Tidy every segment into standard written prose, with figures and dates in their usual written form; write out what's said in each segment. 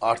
8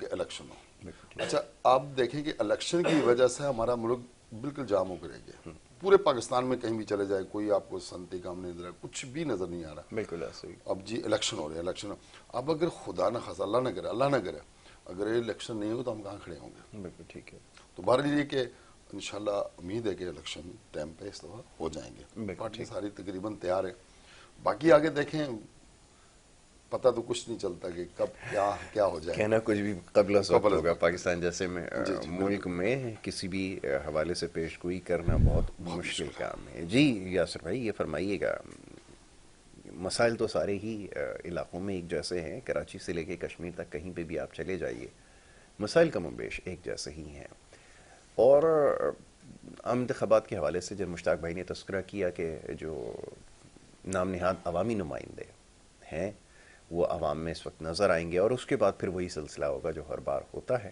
کہ الیکشن ہو. اچھا آپ دیکھیں کہ الیکشن کی وجہ سے ہمارا ملک بالکل جام ہو کے رہ گیا. پورے پاکستان میں کہیں بھی چلے جائے کوئی آپ کو سنتی کام نہیں نظر آ رہا, کچھ بھی نظر نہیں آ رہا. بالکل ایسے ہی. اب جی الیکشن ہو رہے ہیں, الیکشن اب اگر خدا نہ خاصا اللہ نہ کرے اگر یہ الیکشن نہیں ہو تو ہم کہاں کھڑے ہوں گے. بالکل ٹھیک ہے. تو بہرحال یہ کہ انشاءاللہ امید ہے کہ الیکشن ٹائم پہ اس دفعہ ہو جائیں گے. پارٹی ساری تقریباً تیار ہے, باقی آگے دیکھیں, پتہ تو کچھ نہیں چلتا کہ کب کیا ہو جائے. کہنا کچھ بھی قبل از وقت ہوگا. پاکستان جیسے میں ملک میں کسی بھی حوالے سے پیش گوئی کرنا بہت مشکل کام ہے. جی یاسر بھائی یہ فرمائیے گا, مسائل تو سارے ہی علاقوں میں ایک جیسے ہیں, کراچی سے لے کے کشمیر تک کہیں پہ بھی آپ چلے جائیے مسائل کم و بیش ایک جیسے ہی ہیں. اور عام انتخابات کے حوالے سے جب مشتاق بھائی نے تذکرہ کیا کہ جو نام نہاد عوامی نمائندے ہیں وہ عوام میں اس وقت نظر آئیں گے, اور اس کے بعد پھر وہی سلسلہ ہوگا جو ہر بار ہوتا ہے,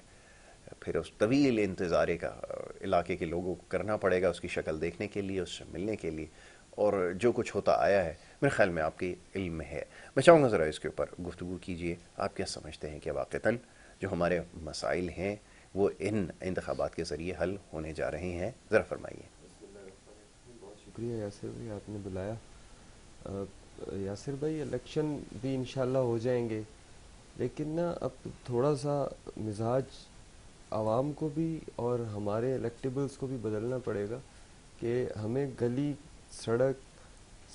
پھر اس طویل انتظارے کا علاقے کے لوگوں کو کرنا پڑے گا اس کی شکل دیکھنے کے لیے, اس سے ملنے کے لیے, اور جو کچھ ہوتا آیا ہے میرے خیال میں آپ کے علم میں ہے. میں چاہوں گا ذرا اس کے اوپر گفتگو کیجئے. آپ کیا سمجھتے ہیں کہ واقعتاً جو ہمارے مسائل ہیں وہ ان انتخابات کے ذریعے حل ہونے جا رہے ہیں؟ ذرا فرمائیے. بہت شکریہ یاسر بھائی, آپ نے بلایا. یاسر بھائی الیکشن بھی انشاءاللہ ہو جائیں گے, لیکن نا اب تھوڑا سا مزاج عوام کو بھی اور ہمارے الیکٹیبلز کو بھی بدلنا پڑے گا کہ ہمیں گلی سڑک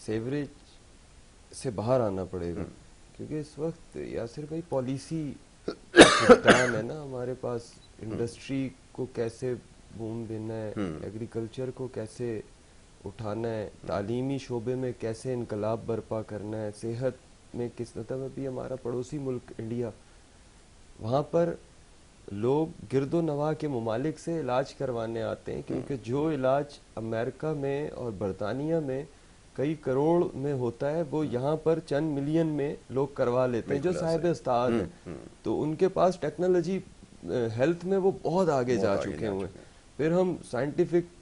سیوریج سے باہر آنا پڑے گا, کیونکہ اس وقت یاسر بھائی پالیسی فقدان ہے نا ہمارے پاس. انڈسٹری کو کیسے بوم دینا ہے, ایگریکلچر کو کیسے اٹھانا ہے, تعلیمی شعبے میں کیسے انقلاب برپا کرنا ہے, صحت میں کس طرح. ابھی ہمارا پڑوسی ملک انڈیا, وہاں پر لوگ گرد و نواح کے ممالک سے علاج کروانے آتے ہیں, کیونکہ جو علاج امریکہ میں اور برطانیہ میں کئی کروڑ میں ہوتا ہے وہ یہاں پر چند ملین میں لوگ کروا لیتے ہیں جو صاحب استعداد ہیں. تو ان کے پاس ٹیکنالوجی ہیلتھ میں وہ بہت آگے جا چکے ہوئے. پھر ہم سائنٹیفک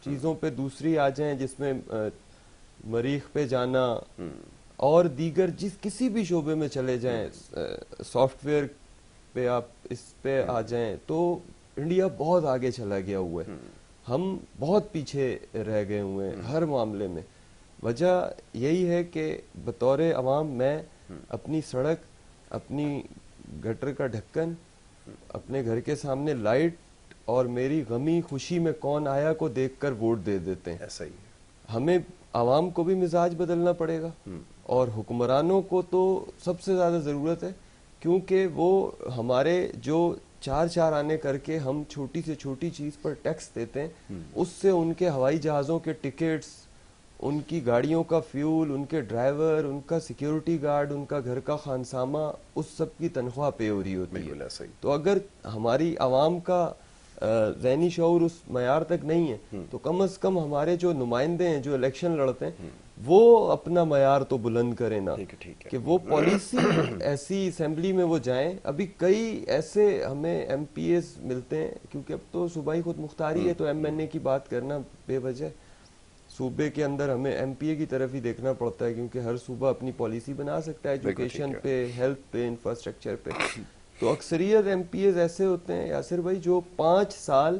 چیزوں پہ دوسری آ جائیں جس میں مریخ پہ جانا اور دیگر کسی بھی شعبے میں چلے جائیں, سافٹ ویئر پہ آپ اس پہ آ جائیں, تو انڈیا بہت آگے چلا گیا ہوا ہے. ہم بہت پیچھے رہ گئے ہوئے ہیں ہر معاملے میں. وجہ یہی ہے کہ بطور عوام میں اپنی سڑک, اپنی گٹر کا ڈھکن, اپنے گھر کے سامنے لائٹ اور میری غمی خوشی میں کون آیا کو دیکھ کر ووٹ دے دیتے ہیں. ایسا ہی ہمیں عوام کو بھی مزاج بدلنا پڑے گا, اور حکمرانوں کو تو سب سے زیادہ ضرورت ہے, کیونکہ وہ ہمارے جو چار آنے کر کے ہم چھوٹی سے چھوٹی چیز پر ٹیکس دیتے ہیں, اس سے ان کے ہوائی جہازوں کے ٹکٹس, ان کی گاڑیوں کا فیول, ان کے ڈرائیور, ان کا سیکیورٹی گارڈ, ان کا گھر کا خانسامہ, اس سب کی تنخواہ پے ہو رہی ہوتی ہے. تو اگر ہماری عوام کا ذہنی شعور اس معیار تک نہیں ہے تو کم از کم ہمارے جو نمائندے ہیں جو الیکشن لڑتے ہیں وہ اپنا معیار تو بلند کریں نا, کہ وہ پالیسی ایسی اسمبلی میں وہ جائیں. ابھی کئی ایسے ہمیں ایم پی ایز ملتے ہیں, کیونکہ اب تو صوبائی خود مختاری ہے, تو ایم این اے کی بات کرنا بے وجہ. صوبے کے اندر ہمیں ایم پی اے کی طرف ہی دیکھنا پڑتا ہے, کیونکہ ہر صوبہ اپنی پالیسی بنا سکتا ہے ایجوکیشن پہ, ہیلتھ پہ, انفراسٹرکچر پہ. تو اکثریت ایم پی ایز ایسے ہوتے ہیں یاسر بھائی جو 5 سال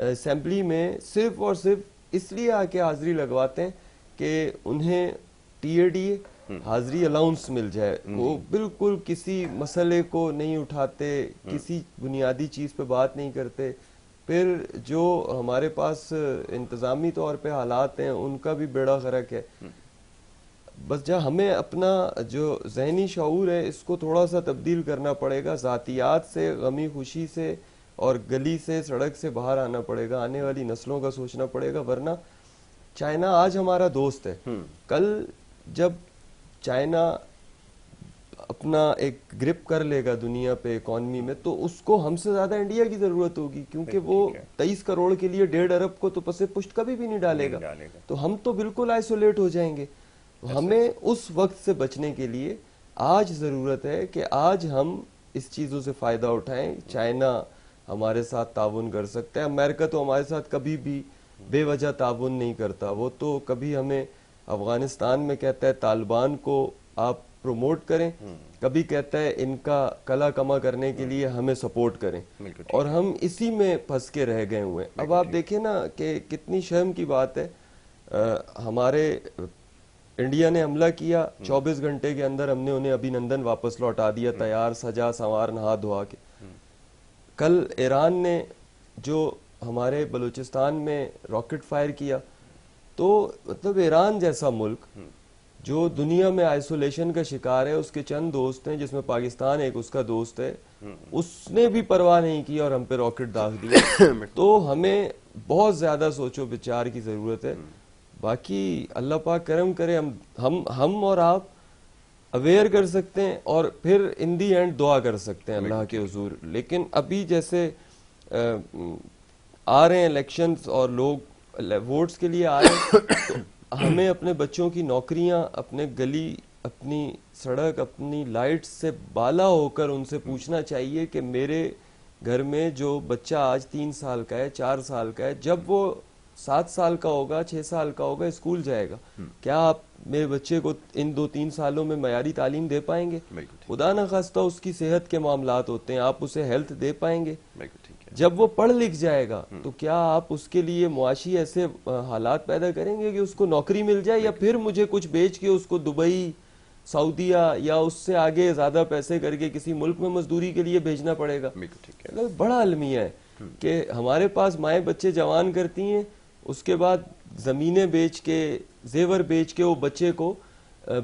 اسمبلی میں صرف اور صرف اس لیے آ کے حاضری لگواتے ہیں کہ انہیں ٹی اے ڈی حاضری الاؤنس مل جائے. وہ بالکل کسی مسئلے کو نہیں اٹھاتے, کسی بنیادی چیز پہ بات نہیں کرتے. پھر جو ہمارے پاس انتظامی طور پہ حالات ہیں ان کا بھی بیڑا غرق ہے. بس جہاں ہمیں اپنا جو ذہنی شعور ہے اس کو تھوڑا سا تبدیل کرنا پڑے گا, ذاتیات سے, غمی خوشی سے اور گلی سے, سڑک سے باہر آنا پڑے گا, آنے والی نسلوں کا سوچنا پڑے گا. ورنہ چائنا آج ہمارا دوست ہے, کل جب چائنا اپنا ایک گرپ کر لے گا دنیا پہ اکانومی میں تو اس کو ہم سے زیادہ انڈیا کی ضرورت ہوگی, کیونکہ وہ 23 کروڑ کے لیے 1.5 ارب کو تو پس پشت کبھی بھی نہیں ڈالے گا. تو ہم تو بالکل آئسولیٹ ہو جائیں گے. ہمیں اس وقت سے بچنے کے لیے آج ضرورت ہے کہ آج ہم اس چیزوں سے فائدہ اٹھائیں. چائنا ہمارے ساتھ تعاون کر سکتا ہے, امریکہ تو ہمارے ساتھ کبھی بھی بے وجہ تعاون نہیں کرتا. وہ تو کبھی ہمیں افغانستان میں کہتا ہے طالبان کو آپ پروموٹ کریں, کبھی کہتا ہے ان کا کلا کما کرنے کے لیے ہمیں سپورٹ کریں, اور ہم اسی میں پھنس کے رہ گئے ہوئے ہیں. اب آپ دیکھیں نا کہ کتنی شرم کی بات ہے, ہمارے انڈیا نے حملہ کیا, 24 گھنٹے کے اندر ہم نے انہیں ابھی نندن واپس لوٹا دیا, تیار سجا سنوار نہا دھوا کے. کل ایران نے جو ہمارے بلوچستان میں راکٹ فائر کیا, تو مطلب ایران جیسا ملک جو دنیا میں آئسولیشن کا شکار ہے, اس کے چند دوست ہیں جس میں پاکستان ایک اس کا دوست ہے, اس نے بھی پرواہ نہیں کی اور ہم پہ راکٹ داغ دیا. تو ہمیں بہت زیادہ سوچو بچار کی ضرورت ہے. باقی اللہ پاک کرم کرے, ہم اور آپ اویئر کر سکتے ہیں اور پھر ان دی اینڈ دعا کر سکتے ہیں اللہ کے حضور. لیکن ابھی جیسے آ رہے ہیں الیکشنز اور لوگ ووٹس کے لیے آ رہے ہیں, تو ہمیں اپنے بچوں کی نوکریاں, اپنے گلی, اپنی سڑک, اپنی لائٹ سے بالا ہو کر ان سے پوچھنا چاہیے کہ میرے گھر میں جو بچہ آج 3 سال کا ہے, 4 سال کا ہے, جب وہ 7 سال کا ہوگا, 6 سال کا ہوگا, اسکول جائے گا, کیا آپ میرے بچے کو ان 2-3 سالوں میں معیاری تعلیم دے پائیں گے؟ خدا نخواستہ اس کی صحت کے معاملات ہوتے ہیں, آپ اسے ہیلتھ دے پائیں گے؟ جب وہ پڑھ لکھ جائے گا تو کیا آپ اس کے لیے معاشی ایسے حالات پیدا کریں گے کہ اس کو نوکری مل جائے, یا پھر مجھے کچھ بیچ کے اس کو دبئی, سعودیہ یا اس سے آگے زیادہ پیسے کر کے کسی ملک میں مزدوری کے لیے بھیجنا پڑے گا؟ بڑا المیہ ہے کہ ہمارے پاس مائیں بچے جوان کرتی ہیں, اس کے بعد زمینیں بیچ کے, زیور بیچ کے وہ بچے کو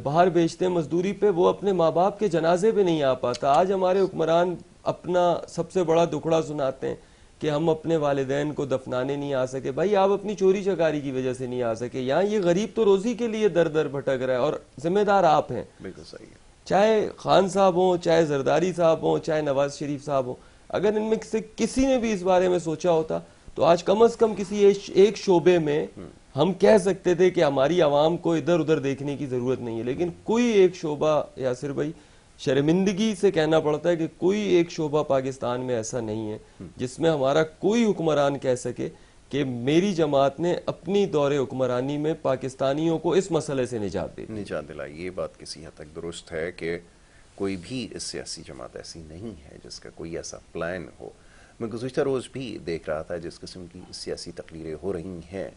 باہر بیچتے ہیں مزدوری پہ, وہ اپنے ماں باپ کے جنازے پہ نہیں آ پاتا. آج ہمارے حکمران اپنا سب سے بڑا دکھڑا سناتے ہیں کہ ہم اپنے والدین کو دفنانے نہیں آ سکے. بھائی آپ اپنی چوری چکاری کی وجہ سے نہیں آ سکے, یہاں یہ غریب تو روزی کے لیے در در بھٹک رہا ہے, اور ذمہ دار آپ ہیں. بالکل صحیح ہے. چاہے خان صاحب ہوں, چاہے زرداری صاحب ہوں, چاہے نواز شریف صاحب ہوں, اگر ان میں سے کسی نے بھی اس بارے میں سوچا ہوتا تو آج کم از کم کسی ایک شعبے میں ہم کہہ سکتے تھے کہ ہماری عوام کو ادھر ادھر دیکھنے کی ضرورت نہیں ہے. لیکن کوئی ایک شعبہ, یاسر بھائی شرمندگی سے کہنا پڑتا ہے کہ کوئی ایک شعبہ پاکستان میں ایسا نہیں ہے جس میں ہمارا کوئی حکمران کہہ سکے کہ میری جماعت نے اپنی دور حکمرانی میں پاکستانیوں کو اس مسئلے سے نجات دلائی. یہ بات کسی حد تک درست ہے کہ کوئی بھی سیاسی جماعت ایسی نہیں ہے جس کا کوئی ایسا پلان ہو. میں گزشتہ روز بھی دیکھ رہا تھا جس قسم کی سیاسی تقریریں ہو رہی ہیں,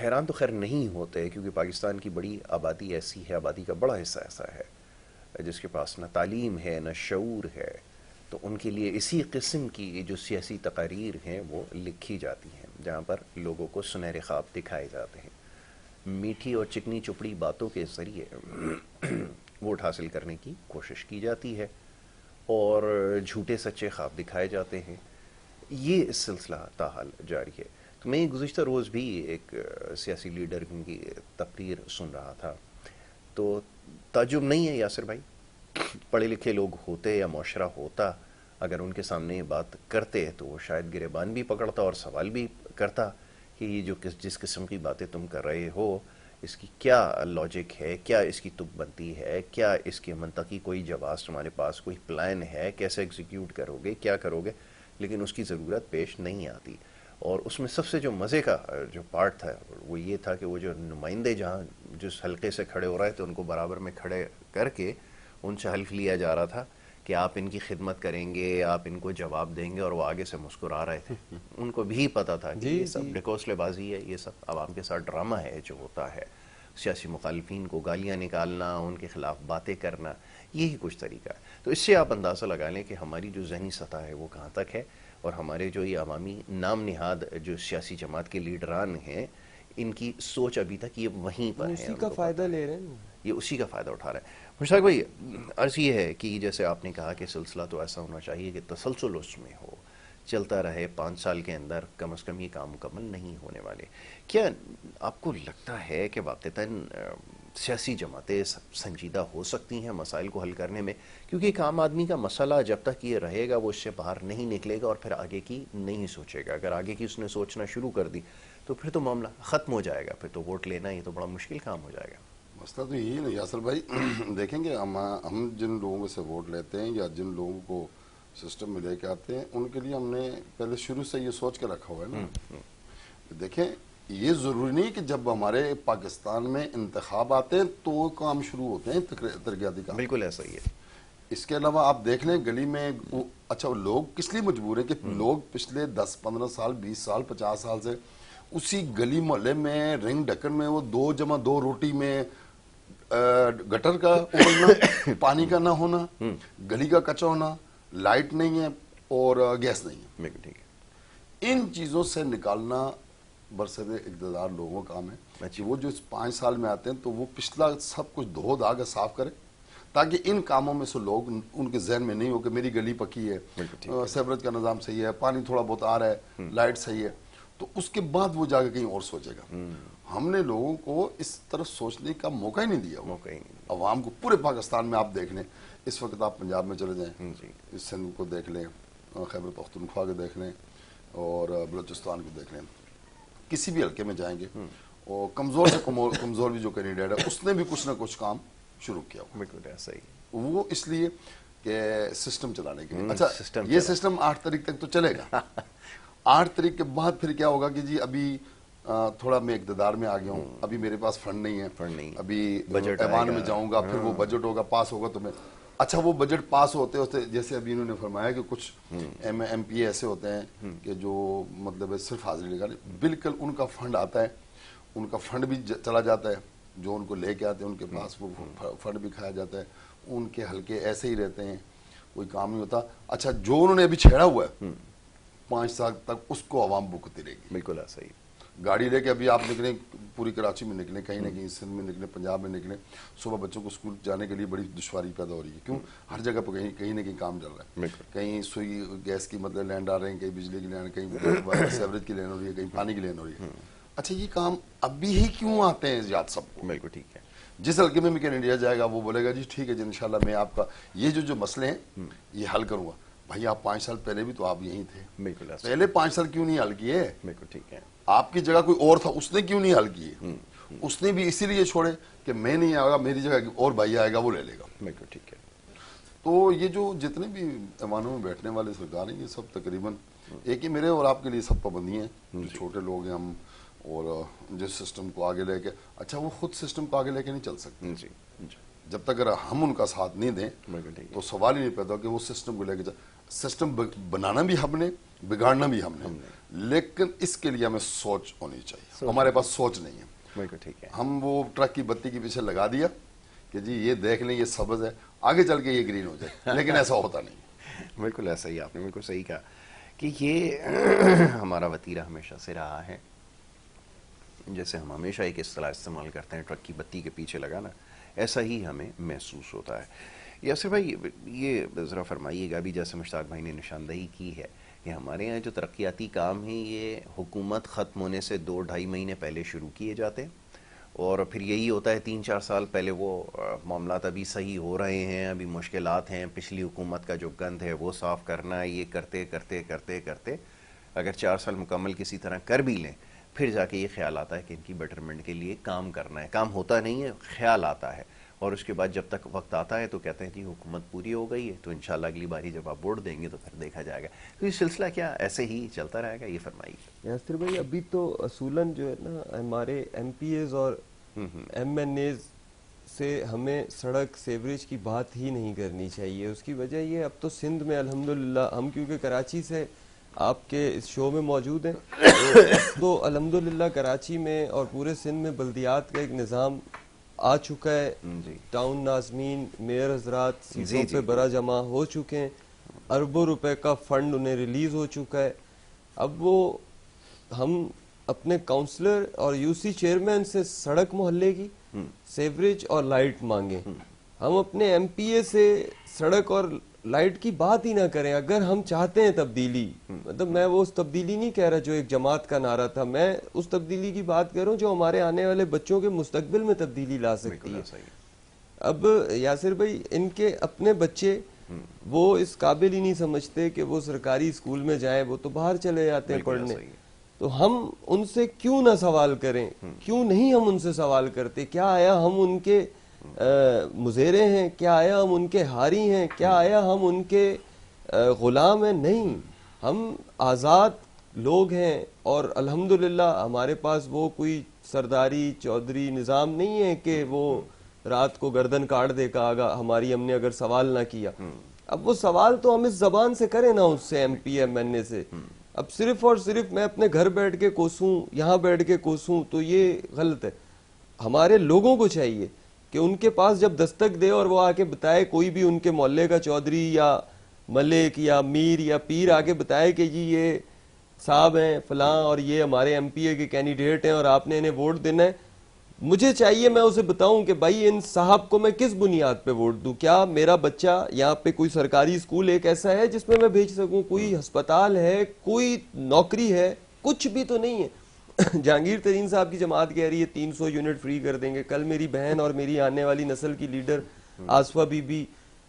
حیران تو خیر نہیں ہوتے, کیونکہ پاکستان کی بڑی آبادی ایسی ہے, آبادی کا بڑا حصہ ایسا ہے جس کے پاس نہ تعلیم ہے نہ شعور ہے. تو ان کے لیے اسی قسم کی جو سیاسی تقاریر ہیں وہ لکھی جاتی ہیں, جہاں پر لوگوں کو سنہرے خواب دکھائے جاتے ہیں, میٹھی اور چکنی چپڑی باتوں کے ذریعے ووٹ حاصل کرنے کی کوشش کی جاتی ہے, اور جھوٹے سچے خواب دکھائے جاتے ہیں. یہ سلسلہ تاحال جاری ہے. تو میں گزشتہ روز بھی ایک سیاسی لیڈر کی تقریر سن رہا تھا, تو تعجب نہیں ہے یاسر بھائی, پڑھے لکھے لوگ ہوتے یا معاشرہ ہوتا, اگر ان کے سامنے یہ بات کرتے تو وہ شاید گریبان بھی پکڑتا اور سوال بھی کرتا کہ یہ جو جس قسم کی باتیں تم کر رہے ہو اس کی کیا لاجک ہے, کیا اس کی تک بنتی ہے, کیا اس کے منطقی کوئی جواز تمہارے پاس, کوئی پلان ہے, کیسے ایگزیکیوٹ کرو گے, کیا کرو گے. لیکن اس کی ضرورت پیش نہیں آتی. اور اس میں سب سے جو مزے کا جو پارٹ تھا وہ یہ تھا کہ وہ جو نمائندے جہاں جس حلقے سے کھڑے ہو رہے تھے ان کو برابر میں کھڑے کر کے ان سے حلف لیا جا رہا تھا کہ آپ ان کی خدمت کریں گے, آپ ان کو جواب دیں گے, اور وہ آگے سے مسکرا رہے تھے. ان کو بھی پتا تھا کہ یہ سب ڈھکوسلے بازی ہے, یہ سب عوام کے ساتھ ڈرامہ ہے جو ہوتا ہے. سیاسی مخالفین کو گالیاں نکالنا, ان کے خلاف باتیں کرنا, یہی کچھ طریقہ ہے. تو اس سے آپ اندازہ لگا لیں کہ ہماری جو ذہنی سطح ہے وہ کہاں تک ہے, اور ہمارے جو یہ عوامی نام نہاد جو سیاسی جماعت کے لیڈران ہیں ان کی سوچ ابھی تک یہ وہیں پر ہے, اسی کا فائدہ لے رہے ہیں, یہ اسی کا فائدہ اٹھا رہے ہیں. مشتاق بھائی, عرض یہ ہے کہ جیسے آپ نے کہا کہ سلسلہ تو ایسا ہونا چاہیے کہ تسلسل اس میں ہو, چلتا رہے, 5 سال کے اندر کم از کم یہ کام مکمل نہیں ہونے والے. کیا آپ کو لگتا ہے کہ واقعتاً سیاسی جماعتیں سنجیدہ ہو سکتی ہیں مسائل کو حل کرنے میں؟ کیونکہ ایک عام آدمی کا مسئلہ جب تک یہ رہے گا وہ اس سے باہر نہیں نکلے گا اور پھر آگے کی نہیں سوچے گا. اگر آگے کی اس نے سوچنا شروع کر دی تو پھر تو معاملہ ختم ہو جائے گا, پھر تو ووٹ لینا یہ تو بڑا مشکل کام ہو جائے گا. مسئلہ تو یہی ہے یاسر بھائی, دیکھیں گے ہم جن لوگوں سے ووٹ لیتے ہیں یا جن لوگوں کو سسٹم میں لے کے آتے ہیں ان کے لیے ہم نے پہلے شروع سے یہ سوچ کے رکھا ہوا ہے نا. دیکھیں یہ ضروری نہیں کہ جب ہمارے پاکستان میں انتخاب آتے ہیں تو کام شروع ہوتے ہیں ترقیاتی کام. بالکل ایسا ہی ہے. اس کے علاوہ آپ دیکھ لیں گلی میں اچھا لوگ کس لیے مجبور ہیں کہ لوگ پچھلے 10-15 سال 20 سال 50 سال سے اسی گلی محلے میں رنگ ڈھکن میں وہ 2+2 روٹی میں گٹر کا ابلنا, پانی کا نہ ہونا, گلی کا کچا ہونا, لائٹ نہیں ہے اور گیس نہیں ہے. بالکل ٹھیک ہے. ان چیزوں سے نکالنا برسر اقتدار لوگوں کا کام ہے کہ وہ جو اس 5 سال میں آتے ہیں تو وہ پچھلا سب کچھ دھو دھا کر صاف کرے, تاکہ ان کاموں میں سے لوگ ان کے ذہن میں نہیں ہو کہ میری گلی پکی ہے, سیوریج کا نظام صحیح ہے, پانی تھوڑا بہت آ رہا ہے, لائٹ صحیح ہے, تو اس کے بعد وہ جا کے کہیں اور سوچے گا. ہم نے لوگوں کو اس طرف سوچنے کا موقع ہی نہیں دیا. عوام کو پورے پاکستان میں آپ دیکھ لیں, اس وقت آپ پنجاب میں چلے جائیں, سندھ کو دیکھ لیں, خیبر پختونخوا کو دیکھ لیں اور بلوچستان کو دیکھ لیں, کسی بھی حلقے میں جائیں گے اور کمزور سے کمزور بھی جو کینڈیڈیٹ ہے اس نے بھی کچھ نہ کچھ کام شروع کیا ہوا. بالکل ایسا ہی. وہ اس لیے کہ سسٹم چلانے کے لیے. اچھا یہ سسٹم 8 تاریخ تک تو چلے گا. 8 تاریخ کے بعد پھر کیا ہوگا کہ جی ابھی تھوڑا میں اقتدار میں آ گیا ہوں, ابھی میرے پاس فنڈ نہیں ہے, ابھی ایوان میں جاؤں گا, پھر وہ بجٹ ہوگا, پاس ہوگا تو میں اچھا وہ بجٹ پاس ہوتے ہوتے جیسے ابھی انہوں نے فرمایا کہ کچھ ایم پی ایسے ہوتے ہیں کہ جو مطلب صرف حاضری لگا لیں, بالکل ان کا فنڈ آتا ہے, ان کا فنڈ بھی چلا جاتا ہے, جو ان کو لے کے آتے ہیں ان کے پاس وہ فنڈ بھی کھایا جاتا ہے, ان کے حلقے ایسے ہی رہتے ہیں, کوئی کام نہیں ہوتا. اچھا جو انہوں نے ابھی چھیڑا ہوا ہے 5 سال تک اس کو عوام بھگتتی رہے گی. بالکل ایسا ہی. گاڑی لے کے ابھی آپ نکلیں, پوری کراچی میں نکلیں, کہیں نہ کہیں سندھ میں نکلیں, پنجاب میں نکلیں, صبح بچوں کو اسکول جانے کے لیے بڑی دشواری پیدا ہو رہی ہے. کیوں؟ ہر جگہ پہ کہیں نہ کہیں کام چل رہا ہے. کہیں سوئی گیس کی مطلب لینڈ آ رہے ہیں, کہیں بجلی کی لینڈ, کہیں سیوریج کی لینڈ ہو رہی ہے, کہیں پانی کی لینڈ ہو رہی ہے. اچھا یہ کام ابھی ہی کیوں آتے ہیں یاد سب کو؟ بالکل ٹھیک ہے. جس حلقے میں میک ان انڈیا جائے گا وہ بولے گا جی ٹھیک ہے جی انشاءاللہ میں آپ کا یہ جو مسئلے ہیں یہ حل کروں گا. بھائی آپ 5 سال پہلے بھی تو آپ یہیں تھے, بالکل پہلے 5 سال کیوں نہیں حل کیے؟ بالکل ٹھیک ہے. آپ کی جگہ کوئی اور تھا, اس نے کیوں نہیں حل کیے؟ اس نے بھی اسی لیے چھوڑے کہ میں نہیں آئے گا, میری جگہ اور بھائی آئے گا وہ لے لے گا. بالکل ٹھیک ہے. تو یہ جو جتنے بھی ایوانوں میں بیٹھنے والے سرکار ہیں یہ سب تقریباً ایک ہی میرے اور آپ کے لیے سب پابندی ہیں. جو چھوٹے لوگ ہیں ہم, اور جس سسٹم کو آگے لے کے, اچھا وہ خود سسٹم کو آگے لے کے نہیں چل سکتے. جب تک اگر ہم ان کا ساتھ نہیں دیں تو سوال ہی نہیں پیدا کہ وہ سسٹم کو لے کے سسٹم بنانا بھی ہم نے, بگاڑنا بھی ہم نے, لیکن اس کے لیے ہمیں سوچ ہونی چاہیے. ہمارے پاس سوچ نہیں ہے. بالکل ٹھیک ہے. ہم وہ ٹرک کی بتی کے پیچھے لگا دیا کہ جی یہ دیکھ لیں یہ سبز ہے, آگے چل کے یہ گرین ہو جائے, لیکن ایسا ہوتا نہیں. بالکل ایسا ہی, آپ نے بالکل صحیح کہا کہ یہ ہمارا وتیرہ ہمیشہ سے رہا ہے. جیسے ہم ہمیشہ ایک اصطلاح استعمال کرتے ہیں ٹرک کی بتی کے پیچھے لگانا, ایسا ہی ہمیں محسوس ہوتا ہے. یاسر بھائی یہ ذرا فرمائیے گا, بھی جیسے مشتاق بھائی نے نشاندہی کی ہے کہ ہمارے یہاں جو ترقیاتی کام ہیں یہ حکومت ختم ہونے سے 2-2.5 مہینے پہلے شروع کیے جاتے ہیں, اور پھر یہی ہوتا ہے 3-4 سال پہلے وہ معاملات ابھی صحیح ہو رہے ہیں, ابھی مشکلات ہیں, پچھلی حکومت کا جو گند ہے وہ صاف کرنا ہے, یہ کرتے کرتے کرتے کرتے اگر 4 سال مکمل کسی طرح کر بھی لیں, پھر جا کے یہ خیال آتا ہے کہ ان کی بیٹرمنٹ کے لیے کام کرنا ہے. کام ہوتا نہیں ہے, خیال آتا ہے, اور اس کے بعد جب تک وقت آتا ہے تو کہتے ہیں کہ حکومت پوری ہو گئی ہے, تو انشاءاللہ اگلی باری جب آپ ووٹ دیں گے تو پھر دیکھا جائے گا. تو یہ سلسلہ کیا ایسے ہی چلتا رہے گا؟ یہ فرمائیے. یاسر بھائی ابھی تو اصولاً جو ہے نا ہمارے ایم پی ایز اور ایم این ایز سے ہمیں سڑک سیوریج کی بات ہی نہیں کرنی چاہیے. اس کی وجہ یہ اب تو سندھ میں الحمدللہ ہم کیونکہ کراچی سے آپ کے اس شو میں موجود ہیں تو الحمدللہ کراچی میں اور پورے سندھ میں بلدیات کا ایک نظام آ چکا ہے. ٹاؤن ناظمین, میئر حضرات سیٹوں پہ برا جمع ہو چکے ہیں, اربوں روپے کا فنڈ انہیں ریلیز ہو چکا ہے. اب وہ ہم اپنے کاؤنسلر اور یو سی چیئرمین سے سڑک محلے کی, سیوریج اور لائٹ مانگیں. ہم اپنے ایم پی اے سے سڑک اور لائٹ کی بات ہی نہ کریں. اگر ہم چاہتے ہیں تبدیلی, مطلب میں وہ اس تبدیلی نہیں کہہ رہا جو ایک جماعت کا نعرہ تھا, میں اس تبدیلی کی بات کر رہا ہوں جو ہمارے آنے والے بچوں کے مستقبل میں تبدیلی لا سکتی ہے. اب یاسر بھائی ان کے اپنے بچے وہ اس قابل ہی نہیں سمجھتے کہ وہ سرکاری اسکول میں جائیں, وہ تو باہر چلے جاتے ہیں پڑھنے. تو ہم ان سے کیوں نہ سوال کریں, کیوں نہیں ہم ان سے سوال کرتے؟ کیا آیا ہم ان کے مزیرے ہیں؟ کیا آیا ہم ان کے ہاری ہیں؟ کیا آیا ہم ان کے غلام ہیں؟ نہیں, ہم آزاد لوگ ہیں, اور الحمدللہ ہمارے پاس وہ کوئی سرداری چودھری نظام نہیں ہے کہ وہ رات کو گردن کاٹ دے گا ہماری ہم نے اگر سوال نہ کیا. اب وہ سوال تو ہم اس زبان سے کریں نا, اس سے ایم پی ایم این اے سے. اب صرف اور صرف میں اپنے گھر بیٹھ کے کوسوں, یہاں بیٹھ کے کوسوں, تو یہ غلط ہے. ہمارے لوگوں کو چاہیے کہ ان کے پاس جب دستک دے اور وہ آ کے بتائے, کوئی بھی ان کے محلے کا چودھری یا ملک یا میر یا پیر آ کے بتائے کہ جی یہ صاحب ہیں فلاں اور یہ ہمارے ایم پی اے کے کینڈیڈیٹ ہیں اور آپ نے انہیں ووٹ دینا ہے, مجھے چاہیے میں اسے بتاؤں کہ بھائی ان صاحب کو میں کس بنیاد پہ ووٹ دوں. کیا میرا بچہ یہاں پہ کوئی سرکاری اسکول ایک ایسا ہے جس میں بھیج سکوں, کوئی ہسپتال ہے, کوئی نوکری ہے, کچھ بھی تو نہیں ہے. جہانگیر ترین صاحب کی جماعت کہہ رہی ہے 300 یونٹ فری کر دیں گے. کل میری بہن اور میری آنے والی نسل کی لیڈر آصفہ بی بی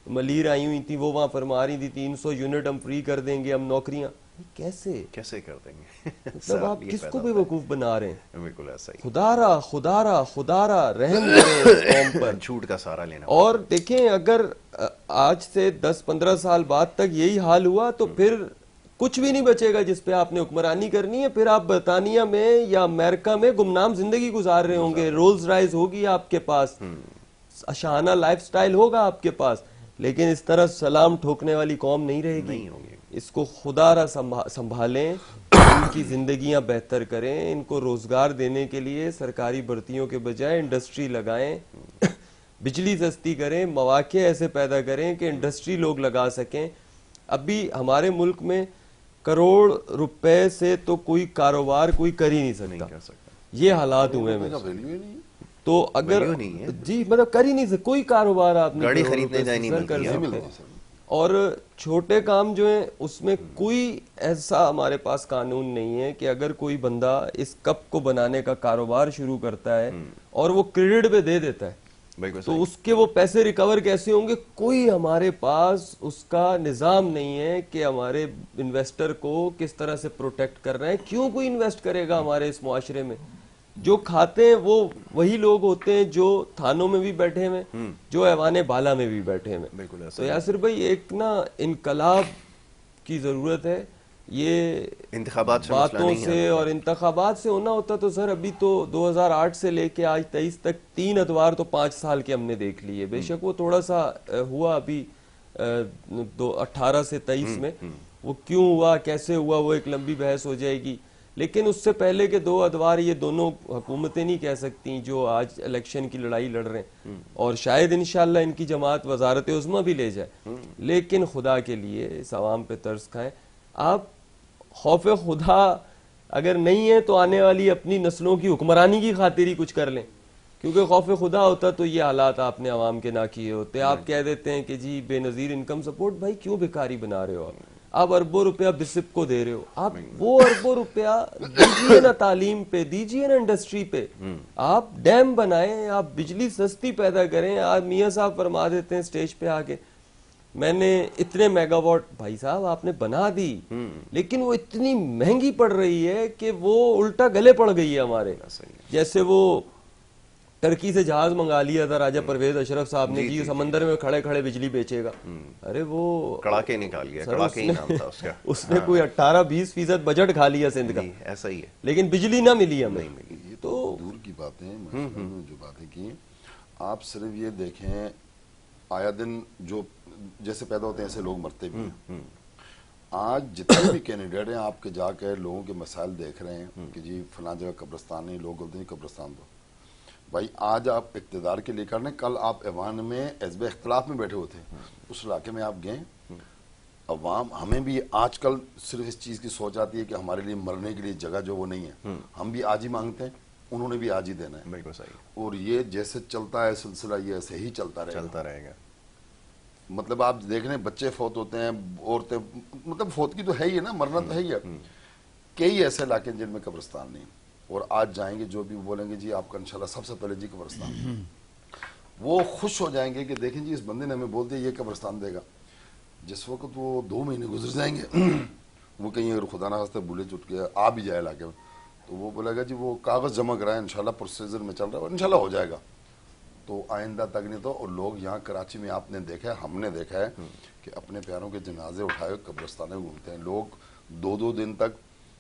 ملیر آئی ہوئی تھیں, وہ وہاں فرما رہی تھی 300 یونٹ ہم فری کر دیں گے, ہم نوکریاں. کیسے کر دیں گے؟ مطلب آپ کس کو بے وقوف بنا رہے ہیں؟ بالکل ایسا ہی. خدارا رحم کریں اس قوم پر. جھوٹ کا سہارا لینا. اور دیکھیں اگر آج سے 10-15 سال بعد تک یہی حال ہوا تو پھر کچھ بھی نہیں بچے گا جس پہ آپ نے حکمرانی کرنی ہے. پھر آپ برطانیہ میں یا امریکہ میں گمنام زندگی گزار رہے ہوں گے, رولز رائز ہوگی آپ کے پاس, شاہانہ لائف سٹائل ہوگا آپ کے پاس, لیکن اس طرح سلام ٹھوکنے والی قوم نہیں رہے گی. اس کو خدا را سنبھالیں, ان کی زندگیاں بہتر کریں, ان کو روزگار دینے کے لیے سرکاری بھرتیوں کے بجائے انڈسٹری لگائیں, بجلی سستی کریں, مواقع ایسے پیدا کریں کہ انڈسٹری لوگ لگا سکیں. ابھی ہمارے ملک میں کروڑ روپے سے تو کوئی کاروبار کوئی کر ہی نہیں سکتا. یہ حالات ہوئے ہیں. تو اگر جی مطلب کر ہی نہیں سکتا کوئی کاروبار, آپ نے گاڑی خریدنے جائے نہیں ملتی, اور چھوٹے کام جو ہیں اس میں کوئی ایسا ہمارے پاس قانون نہیں ہے کہ اگر کوئی بندہ اس کپ کو بنانے کا کاروبار شروع کرتا ہے اور وہ کریڈٹ پہ دے دیتا ہے تو اس کے وہ پیسے ریکور کیسے ہوں گے. کوئی ہمارے پاس اس کا نظام نہیں ہے کہ ہمارے انویسٹر کو کس طرح سے پروٹیکٹ کر رہے ہیں. کیوں کوئی انویسٹ کرے گا ہمارے اس معاشرے میں؟ جو کھاتے ہیں وہ وہی لوگ ہوتے ہیں جو تھانوں میں بھی بیٹھے ہوئے, جو ایوان بالا میں بھی بیٹھے ہوئے. تو یاسر بھائی ایک نا انقلاب کی ضرورت ہے. یہ انتخابات باتوں سے اور انتخابات سے ہونا ہوتا تو سر ابھی تو 2008 سے لے کے آج 23 تک 3 ادوار تو 5 سال کے ہم نے دیکھ لیے. بے شک وہ تھوڑا سا ہوا ابھی 18 سے 23 میں, وہ کیوں ہوا کیسے ہوا وہ ایک لمبی بحث ہو جائے گی. لیکن اس سے پہلے کے 2 ادوار یہ دونوں حکومتیں نہیں کہہ سکتی جو آج الیکشن کی لڑائی لڑ رہے ہیں, اور شاید انشاءاللہ ان کی جماعت وزارت عظمیٰ بھی لے جائے. لیکن خدا کے لیے اس عوام پہ ترس کھائیں. آپ خوف خدا اگر نہیں ہے تو آنے والی اپنی نسلوں کی حکمرانی کی خاطر ہی کچھ کر لیں, کیونکہ خوف خدا ہوتا تو یہ حالات آپ نے عوام کے نہ کیے ہوتے. آپ کہہ دیتے ہیں کہ جی بے نظیر انکم سپورٹ, بھائی کیوں بیکاری بنا رہے ہو آپ اربوں روپیہ بسپ کو دے رہے ہو, آپ وہ اربوں روپیہ دیجیے نا تعلیم پہ, دیجیے نا انڈسٹری پہ, آپ ڈیم بنائیں, آپ بجلی سستی پیدا کریں. آج میاں صاحب فرما دیتے ہیں سٹیج پہ آگے میں نے اتنے میگا واٹ, بھائی صاحب آپ نے بنا دی لیکن وہ اتنی مہنگی پڑ رہی ہے کہ وہ الٹا گلے پڑ گئی ہے ہمارے. جیسے وہ ٹرکی سے جہاز منگا لیا تھا راجہ پرویز اشرف صاحب نے, جی سمندر میں کھڑے کھڑے بجلی بیچے گا. ارے وہ کڑاکے نکال گیا, کڑاکے ہی نام تھا اس کا. اس نے کوئی 18-20% بجٹ کھا لیا سندھ کا, ایسا ہی ہے, لیکن بجلی نہ ملی ہمیں. یہ تو دور کی باتیں جو باتیں کی, آپ صرف یہ دیکھیں آیا دن جو جیسے پیدا ہوتے ہیں ایسے لوگ مرتے بھی ہیں. آج جتنے بھی کینڈیڈیٹ ہیں آپ کے جا کے لوگوں کے مسائل دیکھ رہے ہیں کہ جی فلاں جگہ قبرستان نہیں, لوگ بولتے ہیں قبرستان دو. بھائی آج آپ اقتدار کے لیے کر رہے ہیں, کل آپ ایوان میں حزب اختلاف میں بیٹھے ہوتے ہیں, اس علاقے میں آپ گئے, عوام ہمیں بھی آج کل صرف اس چیز کی سوچ آتی ہے کہ ہمارے لیے مرنے کے لیے جگہ جو وہ نہیں ہے, ہم بھی آج ہی مانگتے ہیں, انہوں نے بھی آج ہی دینا ہے. بالکل صحیح. اور یہ جیسے چلتا ہے سلسلہ یہ ایسے ہی چلتا رہے گا. مطلب آپ دیکھ رہے ہیں بچے فوت ہوتے ہیں, عورتیں, مطلب فوت کی تو ہے ہی نا, مرنا تو ہے ہی ہے. کئی ایسے علاقے جن میں قبرستان نہیں, اور آج جائیں گے جو بھی بولیں گے جی آپ کا انشاءاللہ سب سے پہلے جی قبرستان, وہ خوش ہو جائیں گے کہ دیکھیں جی اس بندے نے ہمیں بول دیا یہ قبرستان دے گا. جس وقت وہ 2 مہینے گزر جائیں گے, وہ کہیں اگر خدا نخواستہ بھولے چٹ گیا آ بھی جائے علاقے میں, تو وہ بولے گا جی وہ کاغذ جمع کرائے, انشاءاللہ پروسیجر میں چل رہا ہے اور انشاءاللہ ہو جائے گا. تو آئندہ تک نہیں تو. اور لوگ یہاں کراچی میں آپ نے دیکھا ہے, ہم نے دیکھا ہے کہ اپنے پیاروں کے جنازے اٹھائے قبرستانیں گھومتے ہیں لوگ 2-2 دن تک.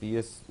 PS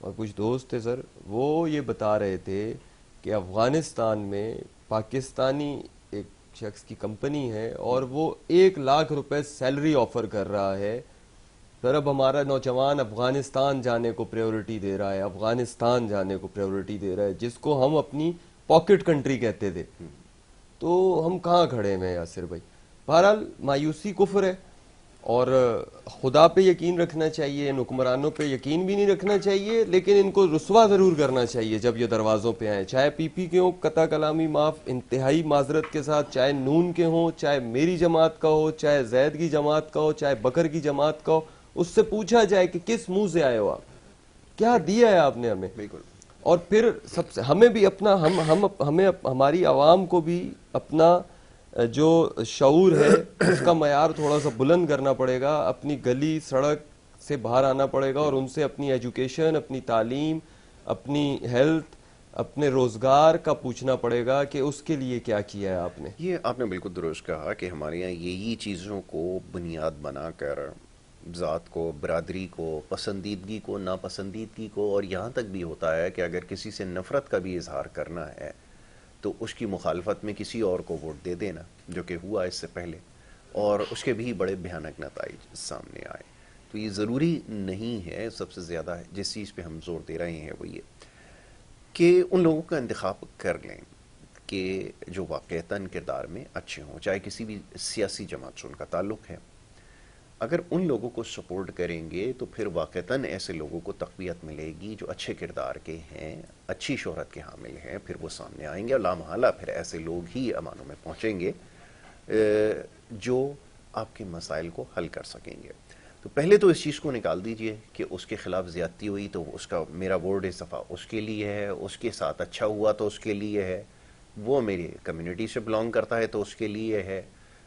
اور کچھ دوست تھے سر، وہ یہ بتا رہے تھے کہ افغانستان میں پاکستانی ایک شخص کی کمپنی ہے اور وہ 1,00,000 روپے سیلری آفر کر رہا ہے. سر اب ہمارا نوجوان افغانستان جانے کو پریورٹی دے رہا ہے، افغانستان جانے کو پریورٹی دے رہا ہے، جس کو ہم اپنی پاکٹ کنٹری کہتے تھے. تو ہم کہاں کھڑے ہیں یاسر بھائی؟ بہرحال مایوسی کفر ہے، اور خدا پہ یقین رکھنا چاہیے، ان حکمرانوں پہ یقین بھی نہیں رکھنا چاہیے، لیکن ان کو رسوا ضرور کرنا چاہیے جب یہ دروازوں پہ آئیں، چاہے پی پی کے ہوں، قطع کلامی معاف انتہائی معذرت کے ساتھ، چاہے نون کے ہوں، چاہے میری جماعت کا ہو، چاہے زید کی جماعت کا ہو، چاہے بکر کی جماعت کا ہو. اس سے پوچھا جائے کہ کس منہ سے آئے ہو آپ، کیا دیا ہے آپ نے ہمیں. بالکل. اور پھر سب سے ہمیں بھی اپنا ہمیں ہماری عوام کو بھی اپنا جو شعور ہے اس کا معیار تھوڑا سا بلند کرنا پڑے گا، اپنی گلی سڑک سے باہر آنا پڑے گا اور ان سے اپنی ایجوکیشن، اپنی تعلیم، اپنی ہیلتھ، اپنے روزگار کا پوچھنا پڑے گا کہ اس کے لیے کیا کیا ہے آپ نے. یہ آپ نے بالکل درست کہا کہ ہمارے یہاں یہی چیزوں کو بنیاد بنا کر ذات کو، برادری کو، پسندیدگی کو، ناپسندیدگی کو، اور یہاں تک بھی ہوتا ہے کہ اگر کسی سے نفرت کا بھی اظہار کرنا ہے تو اس کی مخالفت میں کسی اور کو ووٹ دے دینا، جو کہ ہوا اس سے پہلے، اور اس کے بھی بڑے بھیانک نتائج سامنے آئے. تو یہ ضروری نہیں ہے. سب سے زیادہ جس چیز پہ ہم زور دے رہے ہیں وہ یہ کہ ان لوگوں کا انتخاب کر لیں کہ جو واقعتاً کردار میں اچھے ہوں، چاہے کسی بھی سیاسی جماعت سے ان کا تعلق ہے. اگر ان لوگوں کو سپورٹ کریں گے تو پھر واقعتاً ایسے لوگوں کو تقویت ملے گی جو اچھے کردار کے ہیں، اچھی شہرت کے حامل ہیں، پھر وہ سامنے آئیں گے اور لامحالہ پھر ایسے لوگ ہی امانوں میں پہنچیں گے جو آپ کے مسائل کو حل کر سکیں گے. تو پہلے تو اس چیز کو نکال دیجئے کہ اس کے خلاف زیادتی ہوئی تو اس کا میرا ووٹ اس دفعہ اس کے لیے ہے، اس کے ساتھ اچھا ہوا تو اس کے لیے ہے، وہ میری کمیونٹی سے بلانگ کرتا ہے تو اس کے لیے ہے،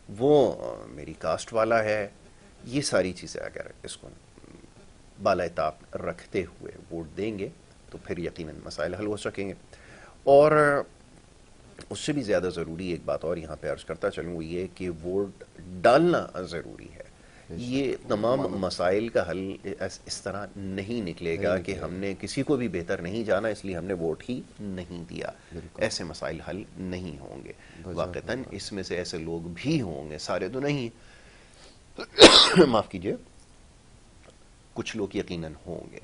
وہ میری کاسٹ والا ہے. یہ ساری چیزیں اگر اس کو بالائے طاق رکھتے ہوئے ووٹ دیں گے تو پھر یقیناً مسائل حل ہو سکیں گے. اور اس سے بھی زیادہ ضروری ایک بات اور یہاں پہ عرض کرتا چلوں وہ یہ کہ ووٹ ڈالنا ضروری ہے. یہ تمام مسائل کا حل اس طرح نہیں نکلے گا کہ ہم نے کسی کو بھی بہتر نہیں جانا اس لیے ہم نے ووٹ ہی نہیں دیا. ایسے مسائل حل نہیں ہوں گے. واقعتاً اس میں سے ایسے لوگ بھی ہوں گے، سارے تو نہیں، معاف کیجئے، کچھ لوگ یقیناً ہوں گے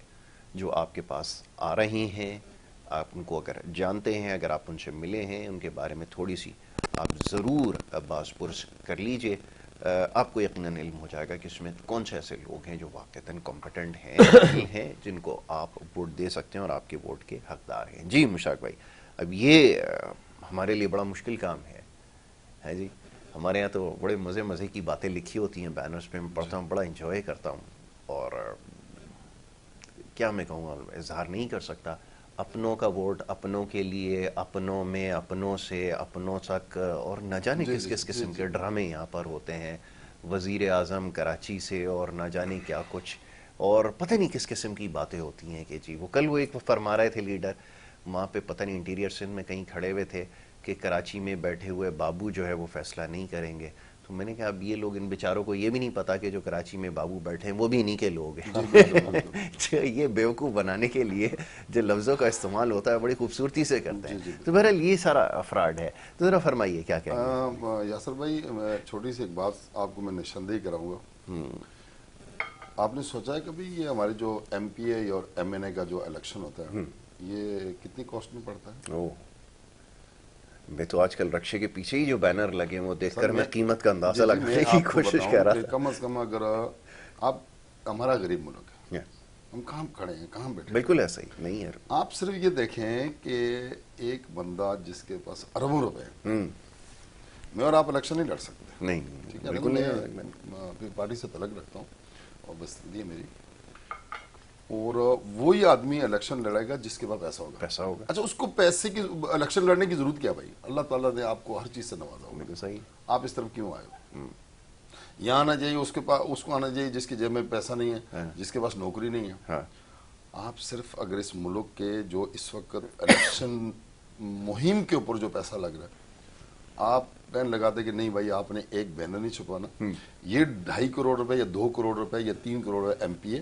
جو آپ کے پاس آ رہے ہیں. آپ ان کو اگر جانتے ہیں، اگر آپ ان سے ملے ہیں، ان کے بارے میں تھوڑی سی آپ ضرور باز پرس کر لیجئے، آپ کو یقیناً علم ہو جائے گا کہ اس میں کون سے ایسے لوگ ہیں جو واقعتاً کمپیٹنٹ ہیں جن کو آپ ووٹ دے سکتے ہیں اور آپ کے ووٹ کے حقدار ہیں. جی مشتاق بھائی، اب یہ ہمارے لیے بڑا مشکل کام ہے جی. ہمارے یہاں تو بڑے مزے کی باتیں لکھی ہوتی ہیں بینرز پہ، میں پڑھتا ہوں، بڑا انجوائے کرتا ہوں، اور کیا میں کہوں، اظہار نہیں کر سکتا. اپنوں کا ووٹ اپنوں کے لیے، اپنوں میں اپنوں سے اپنوں تک، اور نہ جانے کس کس قسم کے ڈرامے یہاں پر ہوتے ہیں. وزیر اعظم کراچی سے اور نہ جانے کیا کچھ، اور پتہ نہیں کس قسم کی باتیں ہوتی ہیں کہ جی وہ کل وہ ایک فرما رہے تھے لیڈر وہاں پہ، پتہ نہیں انٹیریئر سندھ میں کہیں کھڑے ہوئے تھے کہ کراچی میں بیٹھے ہوئے بابو جو ہے وہ فیصلہ نہیں کریں گے. تو میں نے کہا اب یہ لوگ، ان بیچاروں کو یہ بھی نہیں پتا کہ جو کراچی میں بابو بیٹھے ہیں وہ بھی انہی کے لوگ ہیں. یہ بیوقوف بنانے کے لیے جو لفظوں کا استعمال ہوتا ہے بڑی خوبصورتی سے کرتے ہیں. تو بہرحال یہ سارا فراڈ ہے. تو ذرا فرمائیے کیا کہیں گے. یاسر بھائی، میں چھوٹی سی ایک بات آپ کو میں نشاندہی کراؤں گا. آپ نے سوچا ہے کبھی یہ ہمارے جو ایم پی اے اور ایم این اے کا جو الیکشن ہوتا ہے یہ کتنی کاسٹ میں پڑتا ہے؟ میں تو آج کل رکشے کے پیچھے ہی جو بینر لگے وہ دیکھ کر میں قیمت کا اندازہ لگانے کی کوشش کر رہا تھا. کم از کم اگر آپ، ہمارا غریب ملک ہے، ہم کہاں کھڑے ہیں، کہاں بیٹھے؟ بالکل ایسا ہی نہیں ہے. آپ صرف یہ دیکھیں کہ ایک بندہ جس کے پاس اربوں روپے ہیں، میں اور آپ الیکشن نہیں لڑ سکتے. نہیں ٹھیک ہے، بالکل میں نہیں. اپنی پارٹی سے تعلق رکھتا ہوں اور بس یہ میری، اور وہی آدمی الیکشن لڑے گا جس کے پاس پیسہ ہوگا. اچھا، اس کو پیسے کی الیکشن لڑنے کی ضرورت کیا بھائی؟ اللہ تعالیٰ نے آپ کو ہر چیز سے نوازا ہوگا. صحیح. آپ اس طرف کیوں آئے ہو؟ یہاں آنا چاہیے اس کے پاس، اس کو آنا چاہیے جس کی جیب میں پیسہ نہیں ہے، جس کے پاس نوکری نہیں ہے. آپ صرف اگر اس ملک کے جو اس وقت الیکشن مہم کے اوپر جو پیسہ لگ رہا ہے، آپ پین لگاتے کہ نہیں بھائی آپ نے ایک بینر نہیں چھپانا، یہ 2.5 کروڑ روپے یا 2 کروڑ روپے یا 3 کروڑ روپے ایم پی اے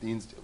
3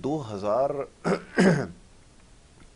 2000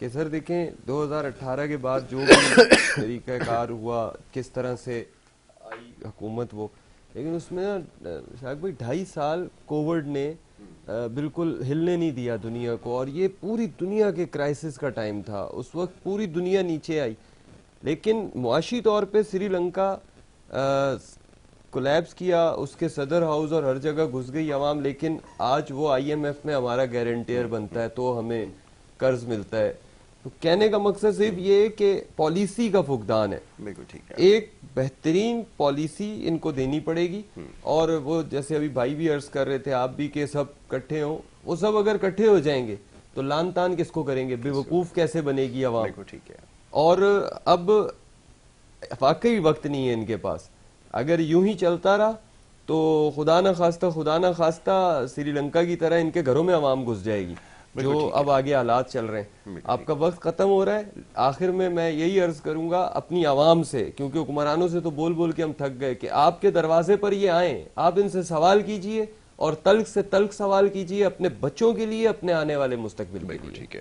کہ سر دیکھیں 2018 کے بعد جو بھی طریقہ کار ہوا کس طرح سے آئی حکومت وہ، لیکن اس میں نا شاہد بھائی 2.5 سال کووڈ نے بالکل ہلنے نہیں دیا دنیا کو، اور یہ پوری دنیا کے کرائسس کا ٹائم تھا، اس وقت پوری دنیا نیچے آئی، لیکن معاشی طور پہ سری لنکا کولیپس کیا، اس کے صدر ہاؤس اور ہر جگہ گھس گئی عوام، لیکن آج وہ آئی ایم ایف میں ہمارا گارنٹیئر بنتا ہے تو ہمیں قرض ملتا ہے. تو کہنے کا مقصد صرف یہ ہے کہ پالیسی کا فقدان ہے، بالکل ٹھیک ہے. ایک بہترین پالیسی ان کو دینی پڑے گی، اور وہ جیسے ابھی بھائی بھی عرض کر رہے تھے، آپ بھی، کہ سب کٹھے ہوں، وہ سب اگر کٹھے ہو جائیں گے تو لان تان کس کو کریں گے، بے وقوف کیسے بنے گی عوام. بالکل ٹھیک ہے. اور اب واقعی وقت نہیں ہے ان کے پاس، اگر یوں ہی چلتا رہا تو خدا نہ خواستہ سری لنکا کی طرح ان کے گھروں میں عوام گھس جائے گی، جو اب آگے حالات چل رہے ہیں. آپ کا وقت ختم ہو رہا ہے، آخر میں یہی عرض کروں گا اپنی عوام سے، کیونکہ حکمرانوں سے تو بول بول کے ہم تھک گئے، کہ آپ کے دروازے پر یہ آئیں، آپ ان سے سوال کیجئے، اور تلخ سے تلخ سوال کیجئے اپنے بچوں کے لیے، اپنے آنے والے مستقبل کے لیے. ٹھیک ہے.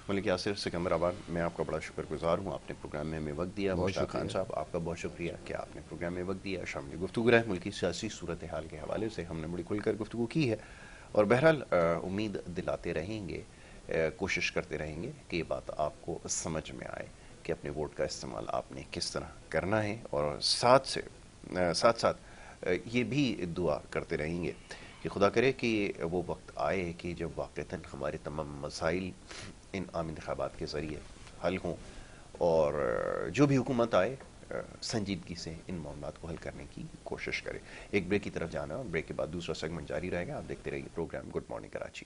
ملک یاسر سکندرآباد، میں آپ کا بڑا شکر گزار ہوں، آپ نے پروگرام میں ہمیں وقت دیا. مشتاق خان صاحب، آپ کا بہت شکریہ کہ آپ نے پروگرام میں وقت دیا. شامل گفتگو رہے ملکی سیاسی صورتحال کے حوالے سے، ہم نے بڑی کھل کر گفتگو کی ہے، اور بہرحال امید دلاتے رہیں گے، کوشش کرتے رہیں گے کہ یہ بات آپ کو سمجھ میں آئے کہ اپنے ووٹ کا استعمال آپ نے کس طرح کرنا ہے، اور ساتھ ساتھ یہ بھی دعا کرتے رہیں گے کہ خدا کرے کہ وہ وقت آئے کہ جب واقعتاً ہمارے تمام مسائل ان عام انتخابات کے ذریعے حل ہوں، اور جو بھی حکومت آئے سنجیدگی سے ان معاملات کو حل کرنے کی کوشش کرے. ایک بریک کی طرف جانا، اور بریک کے بعد دوسرا سیگمنٹ جاری رہے گا. آپ دیکھتے رہیے پروگرام گڈ مارننگ کراچی.